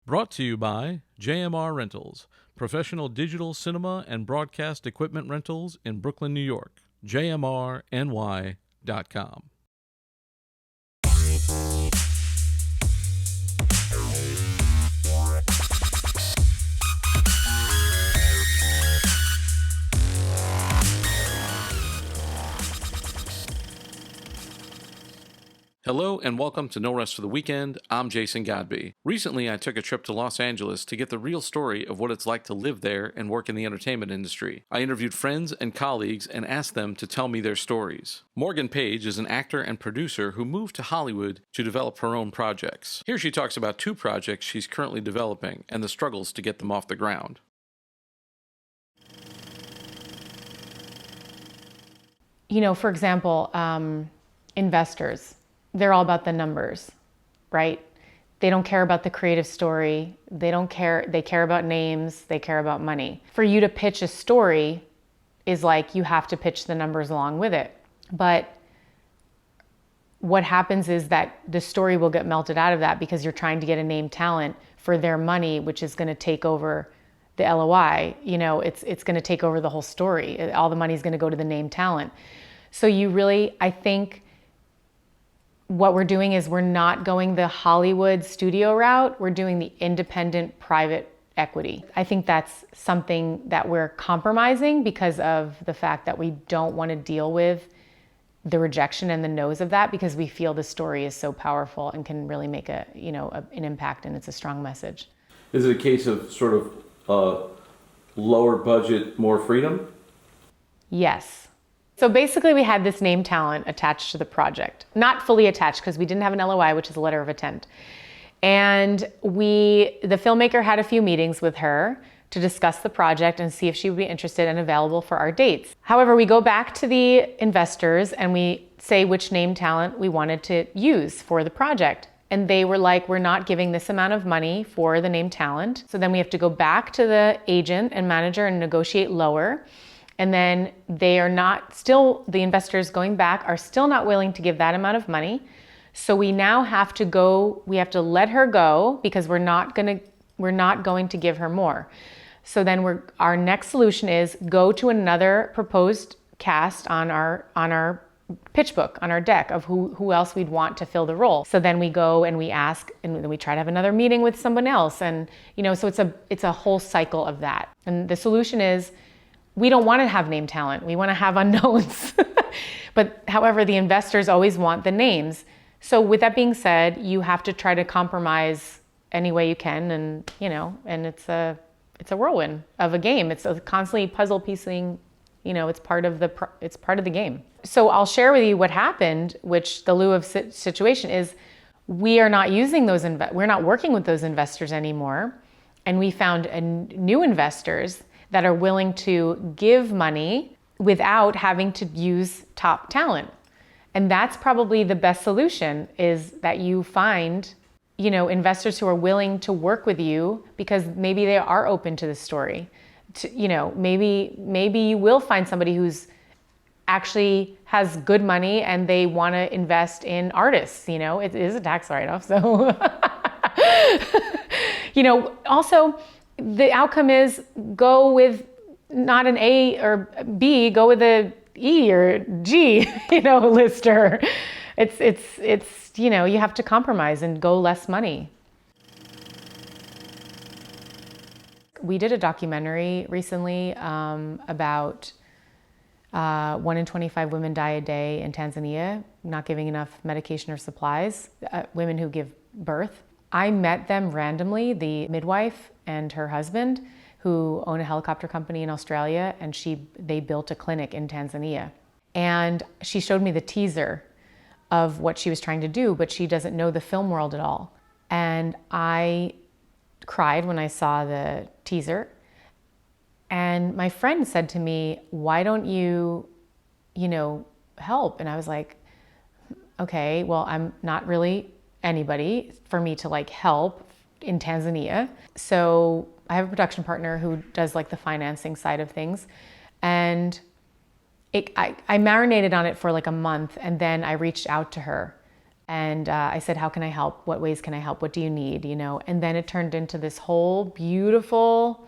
Brought to you by JMR Rentals, professional digital cinema and broadcast equipment rentals in Brooklyn, New York. JMRNY.com. Hello and welcome to No Rest for the Weekend. I'm Jason Godbey. Recently, I took a trip to Los Angeles to get the real story of what it's like to live there and work in the entertainment industry. I interviewed friends and colleagues and asked them to tell me their stories. Morgan Page is an actor and producer who moved to Hollywood to develop her own projects. Here she talks about two projects she's currently developing and the struggles to get them off the ground. You know, for example, investors. They're all about the numbers, right? They don't care about the creative story. They care about names. They care about money. For you to pitch a story is like you have to pitch the numbers along with it. But what happens is that the story will get melted out of that because you're trying to get a named talent for their money, which is going to take over the LOI. You know, it's going to take over the whole story. All the money is going to go to the named talent. So you really, I think, what we're doing is we're not going the Hollywood studio route. We're doing the independent private equity. I think that's something that we're compromising because of the fact that we don't want to deal with the rejection and the no's of that because we feel the story is so powerful and can really make an impact, and it's a strong message. Is it a case of sort of lower budget, more freedom? Yes. So basically we had this named talent attached to the project. Not fully attached because we didn't have an LOI, which is a letter of intent. And the filmmaker had a few meetings with her to discuss the project and see if she would be interested and available for our dates. However, we go back to the investors and we say which named talent we wanted to use for the project. And they were like, we're not giving this amount of money for the named talent. So then we have to go back to the agent and manager and negotiate lower. And then the investors going back are still not willing to give that amount of money. So we now have to let her go because we're not going to give her more. So then our next solution is go to another proposed cast on our pitch book, on our deck of who else we'd want to fill the role. So then we go and we ask, and then we try to have another meeting with someone else. And, so it's a whole cycle of that. And the solution is, we don't want to have named talent. We want to have unknowns. But however, the investors always want the names. So with that being said, you have to try to compromise any way you can. And, and it's a whirlwind of a game. It's a constantly puzzle piecing, it's part of the game. So I'll share with you what happened, which the lieu of situation is we are not using we're not working with those investors anymore. And we found new investors that are willing to give money without having to use top talent. And that's probably the best solution, is that you find, investors who are willing to work with you because maybe they are open to the story. Maybe you will find somebody who's actually has good money and they want to invest in artists. It is a tax write-off. So, also, the outcome is go with not an A or B, go with a E or G, lister. It's you have to compromise and go less money. We did a documentary recently about 1 in 25 women die a day in Tanzania, not giving enough medication or supplies, women who give birth. I met them randomly, the midwife and her husband, who own a helicopter company in Australia, and they built a clinic in Tanzania. And she showed me the teaser of what she was trying to do, but she doesn't know the film world at all. And I cried when I saw the teaser. And my friend said to me, why don't you, help? And I was like, okay, well, I'm not really anybody for me to help in Tanzania. So I have a production partner who does the financing side of things. And I marinated on it for a month, and then I reached out to her And I said, how can I help? What ways can I help? What do you need? And then it turned into this whole beautiful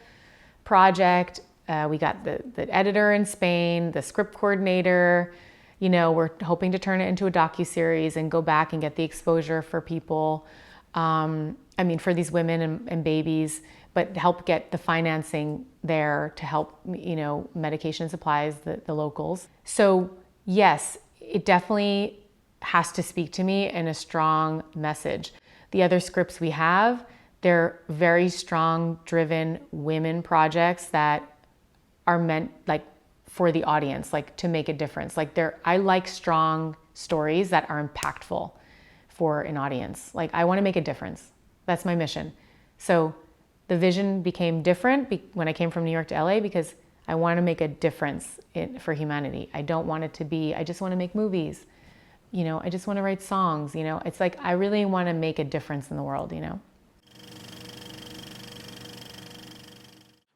project. We got the editor in Spain, the script coordinator. We're hoping to turn it into a docuseries and go back and get the exposure for people. For these women and babies, but help get the financing there to help, medication supplies, the locals. So yes, it definitely has to speak to me in a strong message. The other scripts we have, they're very strong, driven women projects that are meant for the audience, to make a difference. I like strong stories that are impactful for an audience. I want to make a difference. That's my mission. So the vision became different when I came from New York to LA, because I want to make a difference for humanity. I don't want it to be, I just want to make movies. I just want to write songs. It's I really want to make a difference in the world,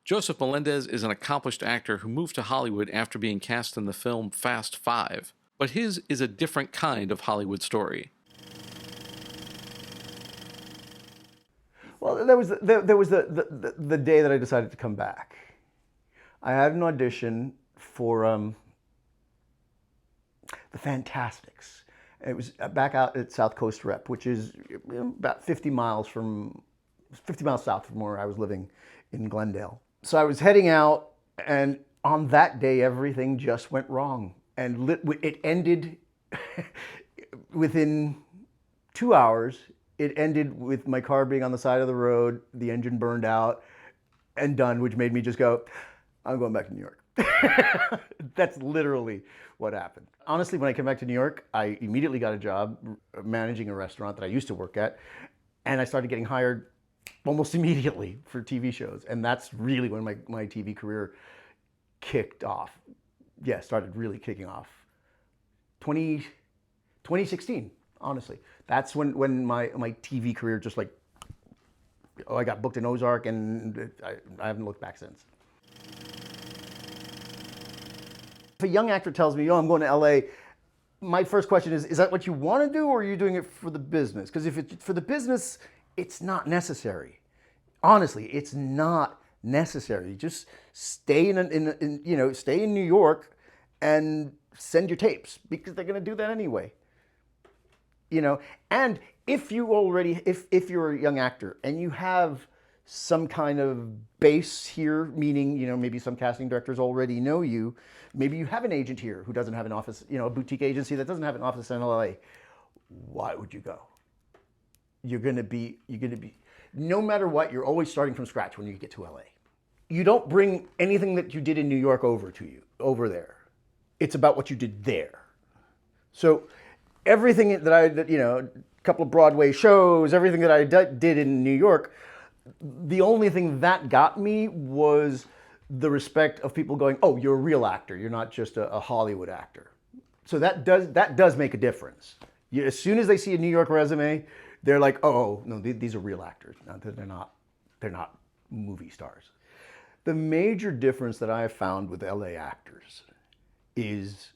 Joseph Melendez is an accomplished actor who moved to Hollywood after being cast in the film Fast Five. But his is a different kind of Hollywood story. Well, there was the day that I decided to come back. I had an audition for the Fantastics. It was back out at South Coast Rep, which is about 50 miles south from where I was living in Glendale. So I was heading out, and on that day, everything just went wrong. And it ended within 2 hours. It ended with my car being on the side of the road, the engine burned out and done, which made me just go, I'm going back to New York. That's literally what happened. Honestly, when I came back to New York, I immediately got a job managing a restaurant that I used to work at, and I started getting hired almost immediately for TV shows. And that's really when my TV career kicked off. Yeah, started really kicking off. 2016, honestly. That's when my TV career just I got booked in Ozark, and I haven't looked back since. If a young actor tells me, I'm going to LA, my first question is that what you want to do, or are you doing it for the business? Because if it's for the business, it's not necessary. Honestly, it's not necessary. Just stay stay in New York and send your tapes, because they're going to do that anyway. And if you're a young actor and you have some kind of base here, meaning, maybe some casting directors already know you, maybe you have an agent here who doesn't have an office, a boutique agency that doesn't have an office in LA, why would you go? You're going to be, no matter what, you're always starting from scratch when you get to LA. You don't bring anything that you did in New York over there. It's about what you did there. So everything a couple of Broadway shows, everything that I did in New York, the only thing that got me was the respect of people going, oh, you're a real actor. You're not just a Hollywood actor. So that does make a difference. As soon as they see a New York resume, they're like, oh, no, these are real actors. No, they're not movie stars. The major difference that I have found with LA actors is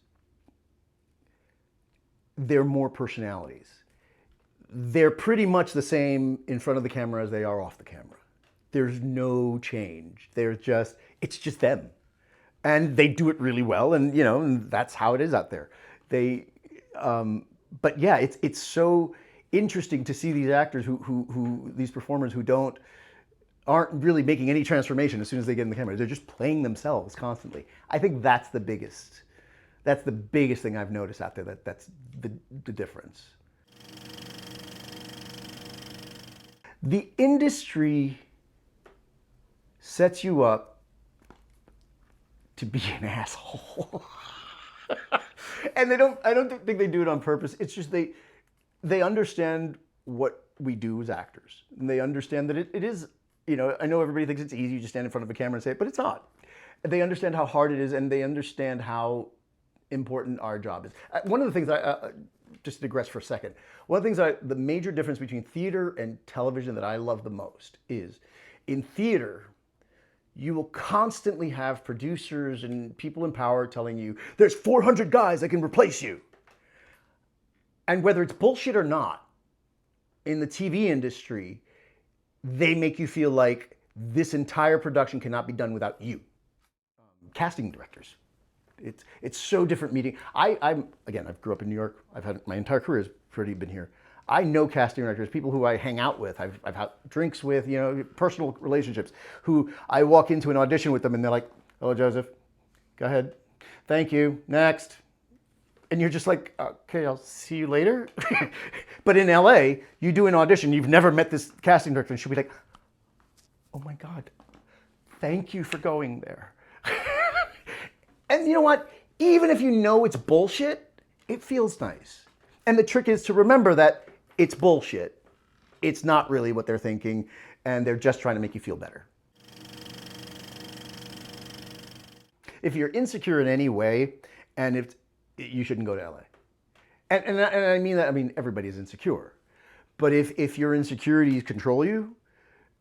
they're more personalities. They're pretty much the same in front of the camera as they are off the camera. There's no change. It's just them. And they do it really well, and and that's how it is out there. But yeah, it's so interesting to see these actors these performers who aren't really making any transformation as soon as they get in the camera. They're just playing themselves constantly. I think that's the biggest thing I've noticed out there. That's the difference. The industry sets you up to be an asshole. And I don't think they do it on purpose. It's just they understand what we do as actors. And they understand that it is, I know everybody thinks it's easy to just stand in front of a camera and say it, but it's not. They understand how hard it is, and they understand how important our job is. One of the things just to digress for a second, the major difference between theater and television that I love the most is, in theater, you will constantly have producers and people in power telling you, there's 400 guys that can replace you. And whether it's bullshit or not, in the TV industry, they make you feel like this entire production cannot be done without you. Casting directors. It's so different meeting. I grew up in New York. I've had my entire career has pretty been here. I know casting directors, people who I hang out with, I've had drinks with, personal relationships, who I walk into an audition with them and they're like, "Hello, Joseph. Go ahead. Thank you. Next." And you're just like, "Okay, I'll see you later." But in LA, you do an audition, you've never met this casting director, and she'll be like, "Oh my God, thank you for going there." And you know what? Even if you know it's bullshit, it feels nice. And the trick is to remember that it's bullshit. It's not really what they're thinking, and they're just trying to make you feel better. If you're insecure in any way, and if you shouldn't go to LA. And I mean that, I mean everybody's insecure. But if your insecurities control you,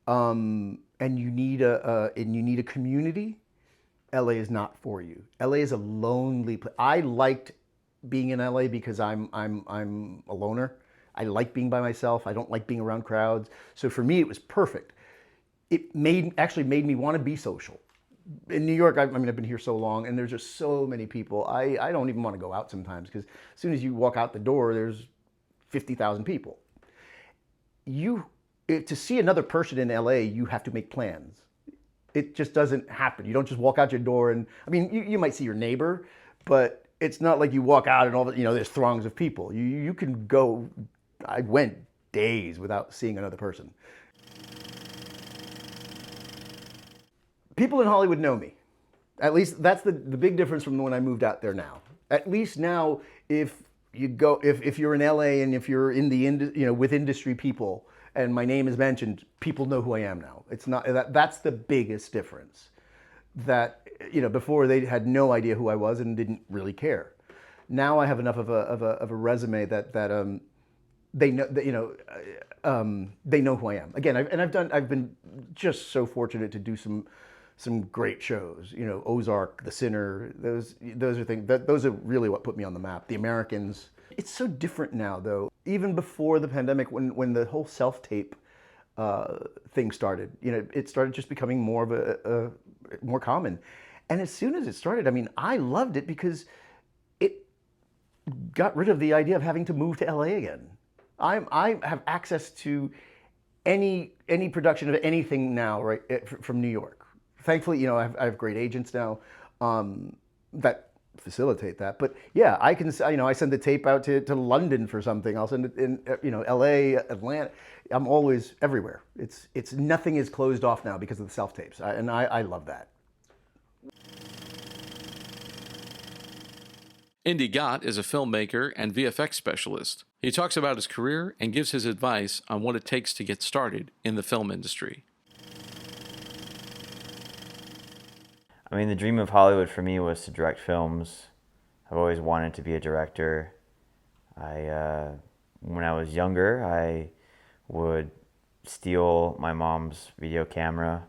and you need a community, LA is not for you. LA is a lonely place. I liked being in LA because I'm a loner. I like being by myself. I don't like being around crowds. So for me, it was perfect. It actually made me want to be social. In New York, I've been here so long, and there's just so many people. I don't even want to go out sometimes, because as soon as you walk out the door, there's 50,000 people. To see another person in LA, you have to make plans. It just doesn't happen. You don't just walk out your door and, you might see your neighbor, but it's not like you walk out and all there's throngs of people. You can go, I went days without seeing another person. People in Hollywood know me. At least that's the big difference from when I moved out there now. At least now, if you're in LA and if you're in with industry people and my name is mentioned, people know who I am now. It's not that's the biggest difference. That before they had no idea who I was and didn't really care. Now I have enough of a resume that they know they know who I am. Again, I've been just so fortunate to do some great shows. Ozark, The Sinner. Those are things. Those are really what put me on the map. The Americans. It's so different now, though. Even before the pandemic, when the whole self-tape thing started, it started just becoming more of a more common. And as soon as it started, I loved it because it got rid of the idea of having to move to LA again. I have access to any production of anything now, right, from New York. Thankfully, I have great agents now that facilitate that. But yeah, I can, I send the tape out to London for something. I'll send it in, LA, Atlanta. I'm always everywhere. It's nothing is closed off now because of the self-tapes. And I love that. Indy Gott is a filmmaker and VFX specialist. He talks about his career and gives his advice on what it takes to get started in the film industry. The dream of Hollywood for me was to direct films. I've always wanted to be a director. When I was younger, I would steal my mom's video camera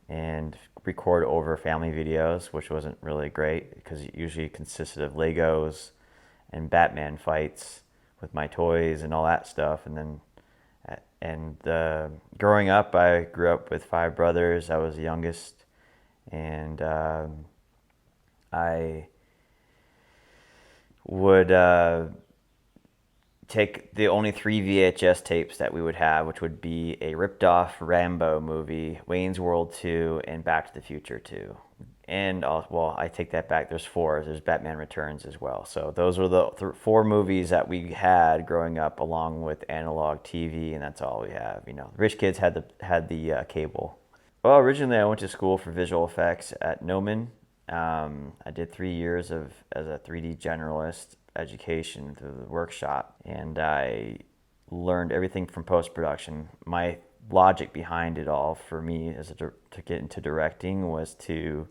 and record over family videos, which wasn't really great because it usually consisted of Legos and Batman fights with my toys and all that stuff. And growing up, I grew up with 5 brothers. I was the youngest. And I would take the only 3 VHS tapes that we would have, which would be a ripped-off Rambo movie, Wayne's World 2, and Back to the Future 2. And, I take that back. There's 4. There's Batman Returns as well. So those were the 4 movies that we had growing up, along with analog TV, and that's all we have. Rich kids had the cable. Well, originally I went to school for visual effects at Noman. I did 3 years as a 3D generalist education through the workshop, and I learned everything from post-production. My logic behind it all for me to get into directing was to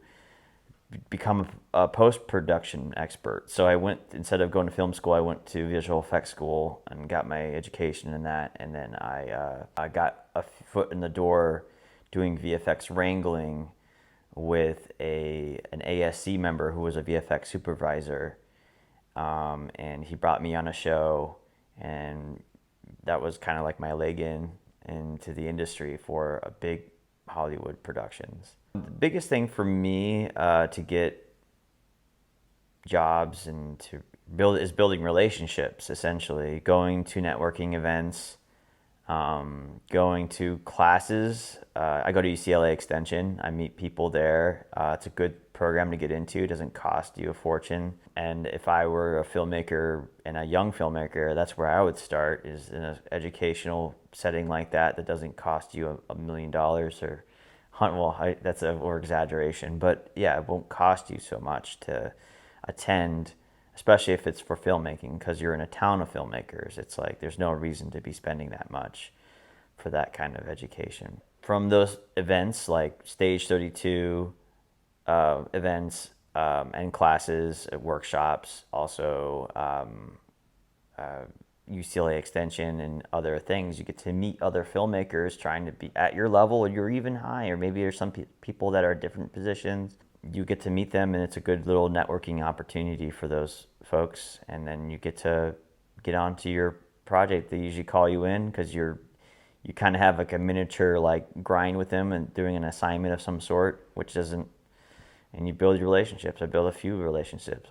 become a post-production expert. So I went, instead of going to film school, I went to visual effects school and got my education in that, and then I got a foot in the door doing VFX wrangling with an ASC member who was a VFX supervisor, and he brought me on a show, And that was kind of like my leg into the industry for a big Hollywood productions. The biggest thing for me to get jobs and to building relationships, essentially. Going to networking events, going to classes. I go to UCLA Extension. I meet people there. It's a good program to get into. It doesn't cost you a fortune. And if I were a filmmaker and a young filmmaker, that's where I would start, is in an educational setting like that doesn't cost you $1 million or, well, that's an over-exaggeration. But yeah, it won't cost you so much to attend, especially if it's for filmmaking, because you're in a town of filmmakers. It's like there's no reason to be spending that much for that kind of education. From those events like Stage 32 events and classes, workshops, also UCLA Extension and other things, you get to meet other filmmakers trying to be at your level, or you're even higher. Maybe there's some people that are different positions. You get to meet them, and it's a good little networking opportunity for those folks. And then you get to get onto your project. They usually call you in because you kind of have like a miniature like grind with them and doing an assignment of some sort, and you build your relationships. I built a few relationships.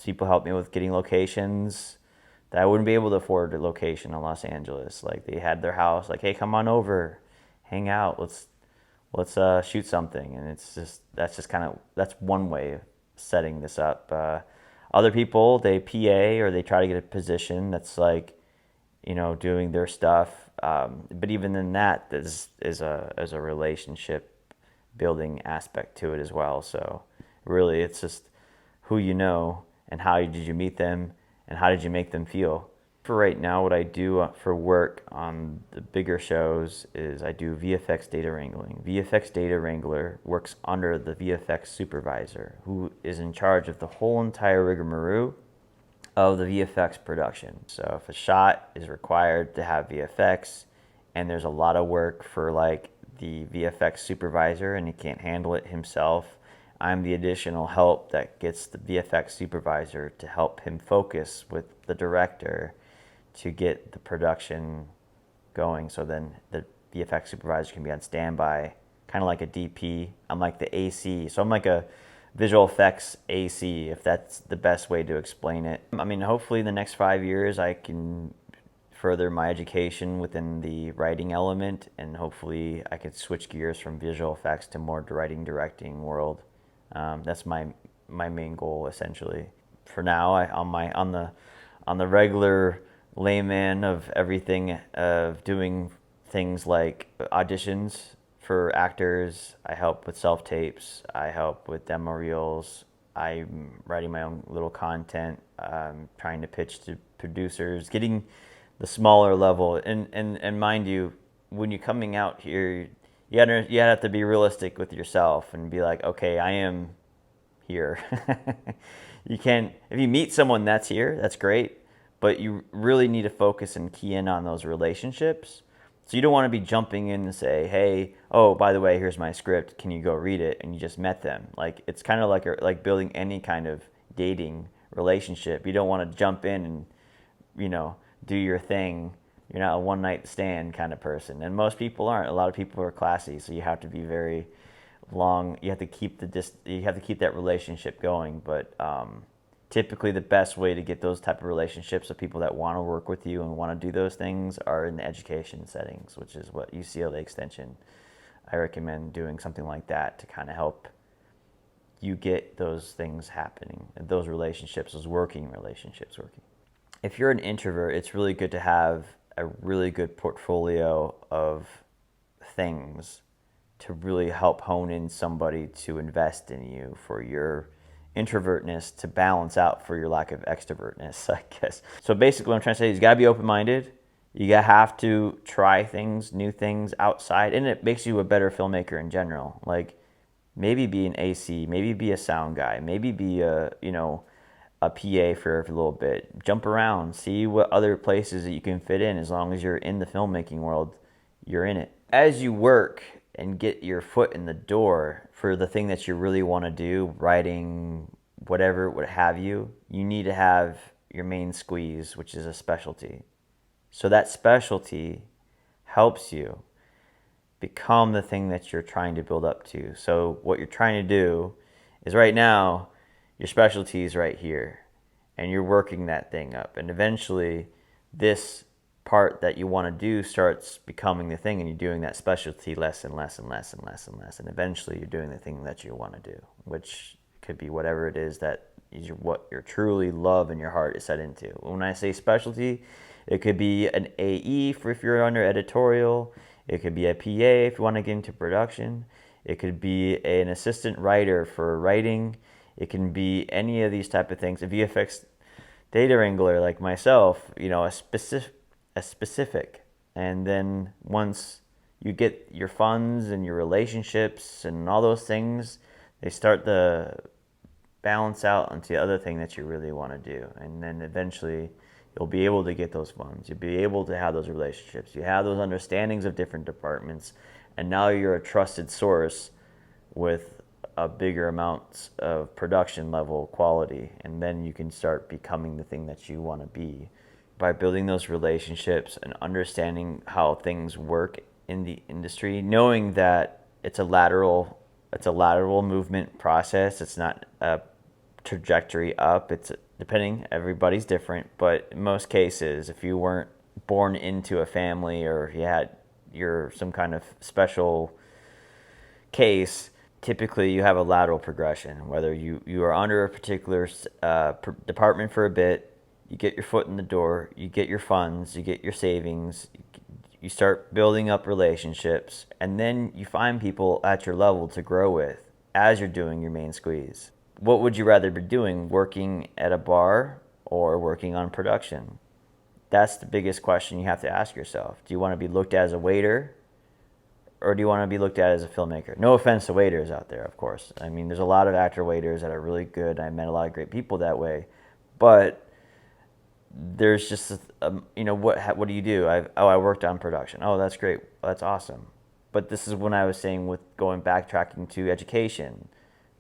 People help me with getting locations that I wouldn't be able to afford a location in Los Angeles. Like they had their house, like, hey, come on over, hang out, let's shoot something. And that's one way of setting this up. Other people, they PA or they try to get a position that's like, doing their stuff. But even in that, is a relationship building aspect to it as well. So really, it's just who you know and how did you meet them and how did you make them feel. For right now, what I do for work on the bigger shows is I do VFX data wrangling. VFX data wrangler works under the VFX supervisor, who is in charge of the whole entire rigmarole of the VFX production. So if a shot is required to have VFX and there's a lot of work for like the VFX supervisor and he can't handle it himself, I'm the additional help that gets the VFX supervisor to help him focus with the director to get the production going. So then the VFX supervisor can be on standby, kind of like a DP. I'm like the AC. So I'm like a visual effects AC, if that's the best way to explain it. I mean, hopefully in the next 5 years I can further my education within the writing element, and hopefully I could switch gears from visual effects to more writing, directing world. That's my main goal, essentially. For now, on the regular layman of everything, of doing things like auditions for actors, I help with self-tapes, I help with demo reels, I'm writing my own little content, trying to pitch to producers, getting the smaller level. And mind you, when you're coming out here, you have to be realistic with yourself and be like, okay, I am here. You can't, if you meet someone that's here, that's great, but you really need to focus and key in on those relationships. So you don't want to be jumping in and say, hey, oh, by the way, here's my script, can you go read it? And you just met them. Like, it's kind of like building any kind of dating relationship. You don't want to jump in and, do your thing. You're not a one night stand kind of person. And most people aren't. A lot of people are classy, so you have to be very long. You have to keep that relationship going. But typically the best way to get those type of relationships of people that want to work with you and want to do those things are in the education settings, which is what UCLA Extension. I recommend doing something like that to kind of help you get those things happening, those relationships, those working relationships working. If you're an introvert, it's really good to have a really good portfolio of things to really help hone in somebody to invest in you for your introvertness to balance out for your lack of extrovertness, I guess. So basically what I'm trying to say is you gotta be open-minded. You have to try things, new things outside, and it makes you a better filmmaker in general. Like maybe be an AC, maybe be a sound guy, maybe be a PA for a little bit. Jump around, see what other places that you can fit in. As long as you're in the filmmaking world, you're in it. As you work and get your foot in the door for the thing that you really want to do, writing, whatever, what have you, you need to have your main squeeze, which is a specialty. So that specialty helps you become the thing that you're trying to build up to. So what you're trying to do is right now, your specialty is right here, and you're working that thing up. And eventually, this part that you want to do starts becoming the thing, and you're doing that specialty less and less and less and less and less. And eventually, you're doing the thing that you want to do, which could be whatever it is that is what your truly love in your heart is set into. When I say specialty, it could be an AE for if you're under editorial. It could be a PA if you want to get into production. It could be an assistant writer for writing. It can be any of these type of things. A VFX data wrangler like myself, a specific. And then once you get your funds and your relationships and all those things, they start to balance out into the other thing that you really want to do. And then eventually you'll be able to get those funds. You'll be able to have those relationships. You have those understandings of different departments. And now you're a trusted source with a bigger amount of production level quality. And then you can start becoming the thing that you want to be by building those relationships and understanding how things work in the industry, knowing that it's a lateral movement process. It's not a trajectory up. It's depending, everybody's different, but in most cases, if you weren't born into a family or you're some kind of special case, typically you have a lateral progression. Whether you are under a particular department for a bit, you get your foot in the door, you get your funds, you get your savings, you start building up relationships, and then you find people at your level to grow with as you're doing your main squeeze. What would you rather be doing, working at a bar or working on production? That's the biggest question you have to ask yourself. Do you want to be looked at as a waiter, or do you want to be looked at as a filmmaker? No offense to waiters out there, of course. I mean, there's a lot of actor waiters that are really good. I met a lot of great people that way. But there's just, what do you do? I worked on production. Oh, that's great. That's awesome. But this is when I was saying with backtracking to education,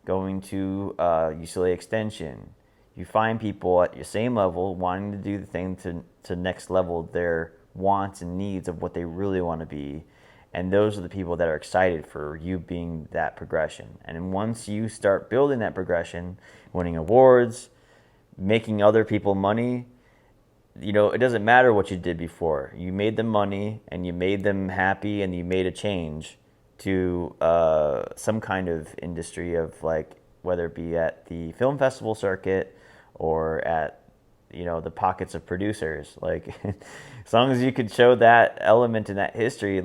going to UCLA Extension. You find people at your same level wanting to do the thing to next level their wants and needs of what they really want to be. And those are the people that are excited for you being that progression. And once you start building that progression, winning awards, making other people money, it doesn't matter what you did before. You made them money and you made them happy and you made a change to some kind of industry of whether it be at the film festival circuit or at the pockets of producers. As long as you could show that element in that history,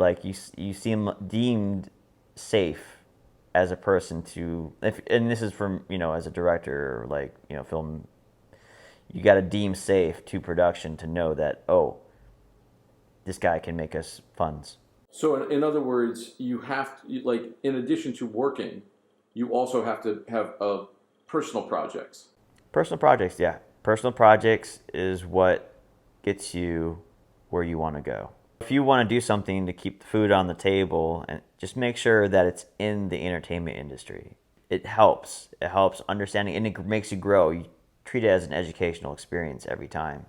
you seem deemed safe as a person to, and this is from as a director or film, you got to deem safe to production to know that this guy can make us funds. So in other words, you have to, in addition to working, you also have to have personal projects. Personal projects, yeah. Personal projects is what gets you where you want to go. If you want to do something to keep the food on the table, and just make sure that it's in the entertainment industry. It helps. It helps understanding, and it makes you grow. You treat it as an educational experience every time.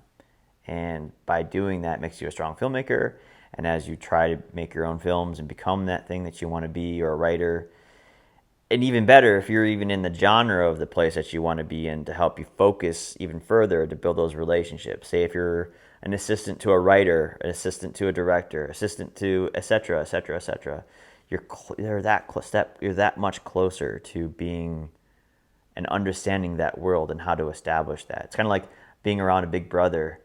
And by doing that, it makes you a strong filmmaker. And as you try to make your own films and become that thing that you want to be, or a writer, and even better, if you're even in the genre of the place that you want to be in, to help you focus even further to build those relationships. Say if you're an assistant to a writer, an assistant to a director, assistant to et cetera, you're that much closer to being and understanding that world and how to establish that. It's kind of like being around a big brother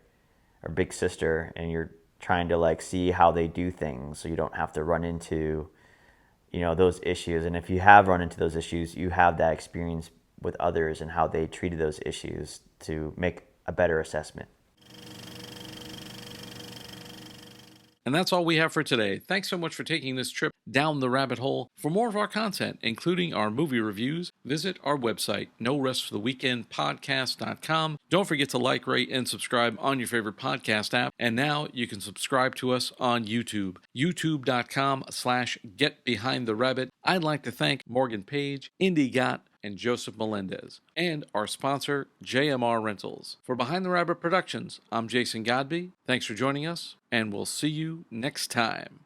or big sister, and you're trying to see how they do things, so you don't have to run into those issues. And if you have run into those issues, you have that experience with others and how they treated those issues to make a better assessment. And that's all we have for today. Thanks so much for taking this trip down the rabbit hole. For more of our content, including our movie reviews, visit our website, norestfortheweekendpodcast.com. Don't forget to like, rate, and subscribe on your favorite podcast app. And now you can subscribe to us on YouTube, youtube.com/getbehindtherabbit. I'd like to thank Morgan Page, Indy Gott, and Joseph Melendez, and our sponsor, JMR Rentals. For Behind the Rabbit Productions, I'm Jason Godbey. Thanks for joining us, and we'll see you next time.